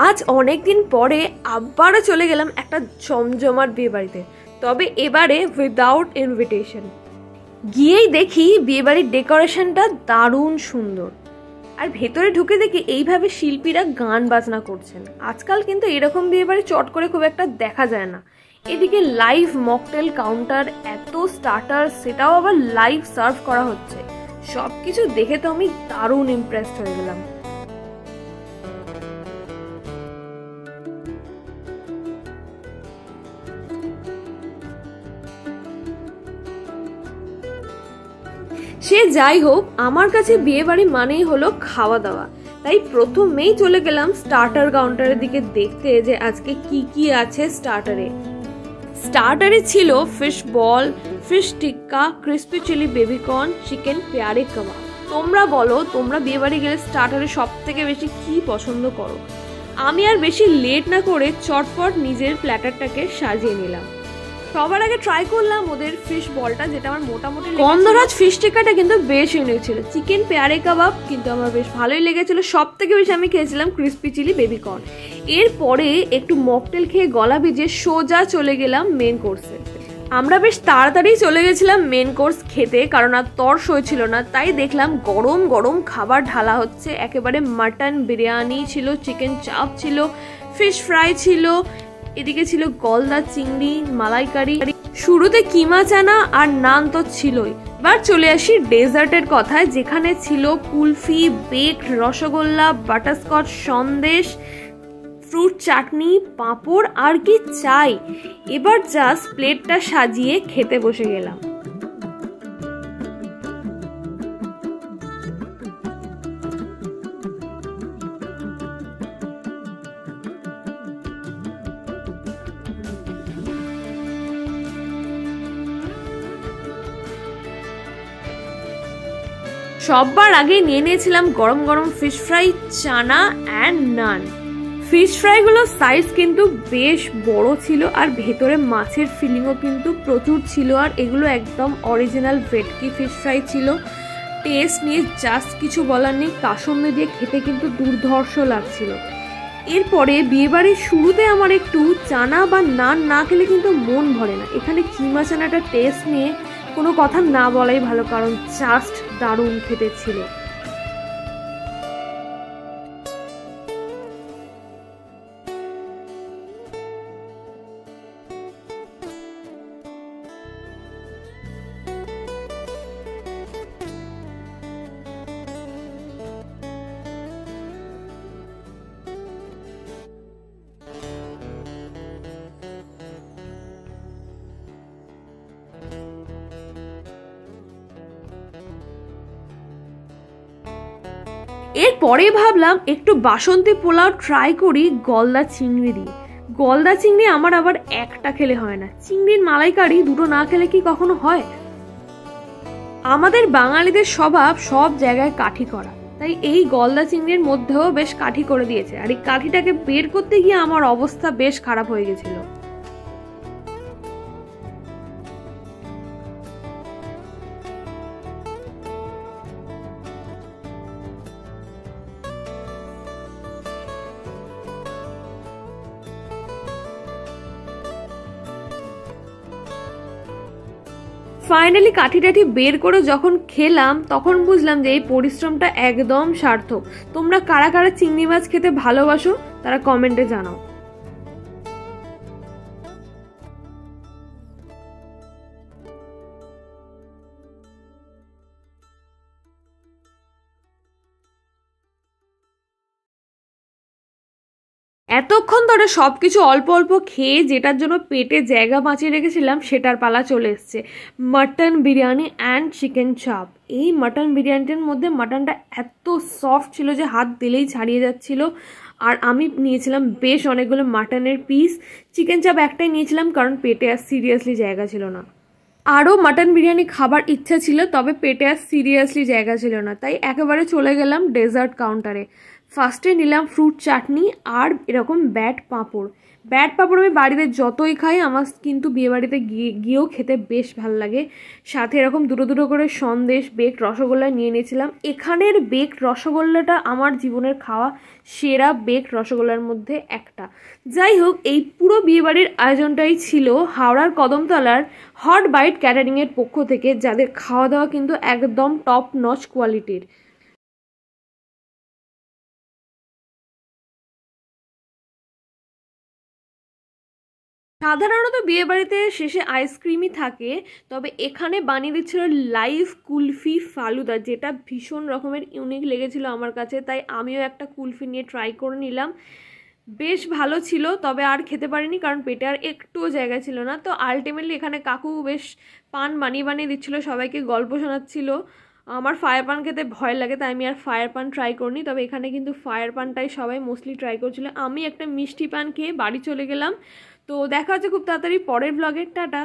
আজ অনেক দিন পরে আবারও চলে গেলাম একটা জমজমাট বিয়ে বাড়িতে, তবে এবারে উইদাউট ইনভিটেশন। গিয়েই দেখি বিয়ে বাড়ির ডেকোরেশনটা দারুণ সুন্দর, আর ভেতরে ঢুকে দেখি এইভাবে শিল্পীরা গান বাজনা করছেন। আজকাল কিন্তু এরকম বিয়ে বাড়ি চট করে খুব একটা দেখা যায় না। এদিকে লাইভ মকটেল কাউন্টার, এত স্টার্টার, সেটাও আবার লাইভ সার্ভ করা হচ্ছে। সবকিছু দেখে তো আমি দারুণ ইমপ্রেসড হয়ে গেলাম। সে যাই হোক, আমার কাছে বিয়ে বাড়ি মানেই হলো খাওয়া দাওয়া। তাই প্রথমেই চলে গেলাম স্টার্টার কাউন্টারের দিকে দেখতে যে আজকে কি কি আছে স্টার্টারে। স্টার্টারে ছিল ফিশ বল, ফিশ টিক্কা, ক্রিস্পি চিলি বেবিকর্ন, চিকেন পেয়ারে কাবাব। তোমরা বলো, তোমরা বিয়ে বাড়ি গেলে স্টার্টারে সব থেকে বেশি কি পছন্দ করো? আমি আর বেশি লেট না করে চটপট নিজের প্ল্যাটারটাকে সাজিয়ে নিলাম। সবার আগে ট্রাই করলাম ওদের ফিশ বলটা, যেটা আমার মোটামুটি গন্ধরাজ। ফিশ টিক্কাটা কিন্তু বেশ ইউনিক ছিল। চিকেন পেয়ারে কাবাব কিন্তু আমার বেশ ভালোই লেগেছিল। সব থেকে বেশি আমি খেয়েছিলাম ক্রিস্পি চিলি বেবিকর্ন। এরপরে একটু মকটেল খেয়ে গলা ভিজিয়ে সোজা চলে গেলাম মেন কোর্সে। আমরা বেশ তাড়াতাড়ি চলে গেছিলাম মেন কোর্স খেতে, কারণ আর তর্স হয়েছিল না। তাই দেখলাম গরম গরম খাবার ঢালা হচ্ছে। একেবারে মাটন বিরিয়ানি ছিল, চিকেন চাপ ছিল, ফিশ ফ্রাই ছিল, এদিকে ছিল গলদা চিংড়ি, মালাইকারি, শুরুতে কিমা চানা আর নান তো ছিলই। এবার চলে আসি ডেজার্টের কথায়, যেখানে ছিল kulfi, baked rasgulla, butterscotch sandesh, fruit chutney, papad আর কি চাই। এবার জাস্ট প্লেটটা সাজিয়ে খেতে বসে গেলাম। সববার আগে নিয়ে নিয়েছিলাম গরম গরম fish fry, chana and naan. Fish ফ্রাইগুলোর সাইজ কিন্তু বেশ বড় ছিল, আর ভেতরে মাছের ফিলিংও কিন্তু প্রচুর ছিল। আর এগুলো একদম অরিজিনাল ভেটকি ফিশ ফ্রাই ছিল। টেস্ট নিয়ে জাস্ট কিছু বলার নেই, কাসুন্দি দিয়ে খেতে কিন্তু দুর্ধর্ষ লাগছিল। এরপরে বিয়েবাড়ির শুরুতে আমার একটু চানা বা নান না খেলে কিন্তু মন ভরে না। এখানে কিমা চানাটা টেস্ট নিয়ে কোনো কথা না বলাই ভালো, কারণ জাস্ট দারুণ খেতে ছিল। এরপরে ভাবলাম একটু বাসন্তী পোলাও ট্রাই করি গলদা চিংড়ি দিয়ে। গলদা চিংড়ি আমার আবার একটা খেলে হয় না, চিংড়ির মালাইকারি দুটো না খেলে কি কখনো হয়? আমাদের বাঙালিদের স্বভাব সব জায়গায় কাঠি করা, তাই এই গলদা চিংড়ির মধ্যেও বেশ কাঠি করে দিয়েছে। আর এই কাঠিটাকে বের করতে গিয়ে আমার অবস্থা বেশ খারাপ হয়ে গেছিল। ফাইনালি কাঠি টাঠি বের করে যখন খেলাম, তখন বুঝলাম যে এই পরিশ্রমটা একদম সার্থক। তোমরা কারা কারা চিংড়ি মাছ খেতে ভালোবাসো তারা কমেন্টে জানাও। এতক্ষণ ধরে সবকিছু অল্প অল্প খেয়ে যেটার জন্য পেটে জায়গা বাঁচিয়ে রেখেছিলাম সেটার পালা চলে এসছে। মাটন বিরিয়ানি অ্যান্ড চিকেন চাপ। এই মাটন বিরিয়ানিটার মধ্যে মাটনটা এত সফট ছিল যে হাত দিলেই ছাড়িয়ে যাচ্ছিল। আর আমি নিয়েছিলাম বেশ অনেকগুলো মাটনের পিস। চিকেন চাপ একটাই নিয়েছিলাম, কারণ পেটে আর সিরিয়াসলি জায়গা ছিল না। আরও মাটন বিরিয়ানি খাবার ইচ্ছা ছিল, তবে পেটে আর সিরিয়াসলি জায়গা ছিল না। তাই একেবারে চলে গেলাম ডেজার্ট কাউন্টারে। ফার্স্টে নিলাম ফ্রুট চাটনি আর এরকম ব্যাট পাঁপড়। ব্যাট পাঁপড় আমি বাড়িতে যতই খাই আমার কিন্তু বিয়েবাড়িতে গিয়েও খেতে বেশ ভালো লাগে। সাথে এরকম দুটো দুটো করে সন্দেশ বেকড রসগোল্লা নিয়ে নিয়েছিলাম। এখানের বেকড রসগোল্লাটা আমার জীবনের খাওয়া সেরা বেকড রসগোল্লার মধ্যে একটা। যাই হোক, এই পুরো বিয়েবাড়ির আয়োজনটাই ছিল হাওড়ার কদমতলার হট বাইট ক্যাটারিংয়ের পক্ষ থেকে, যাদের খাওয়া দাওয়া কিন্তু একদম টপ নচ কোয়ালিটির। সাধারণত বিয়েবাড়িতে শেষে আইসক্রিমই থাকে, তবে এখানে বানিয়ে দিচ্ছিল লাইভ কুলফি ফালুদা, যেটা ভীষণ রকমের ইউনিক লেগেছিল আমার কাছে, তাই আমিও একটা কুলফি নিয়ে ট্রাই করে নিলাম। বেশ ভালো ছিল, তবে আর খেতে পারিনি কারণ পেটে আর একটুও জায়গা ছিল না। তো আলটিমেটলি এখানে কাকু বেশ পান বানিয়ে বানিয়ে দিচ্ছিলো, সবাইকে গল্প শোনাচ্ছিল। আমার ফায়ার পান খেতে ভয় লাগে, তাই আমি আর ফায়ার পান ট্রাই করিনি, তবে এখানে কিন্তু ফায়ার পানটাই সবাই মোস্টলি ট্রাই করছিল। আমি একটা মিষ্টি পান খেয়ে বাড়ি চলে গেলাম। তো দেখা হচ্ছে খুব তাড়াতাড়ি পরের ব্লগে। টাটা।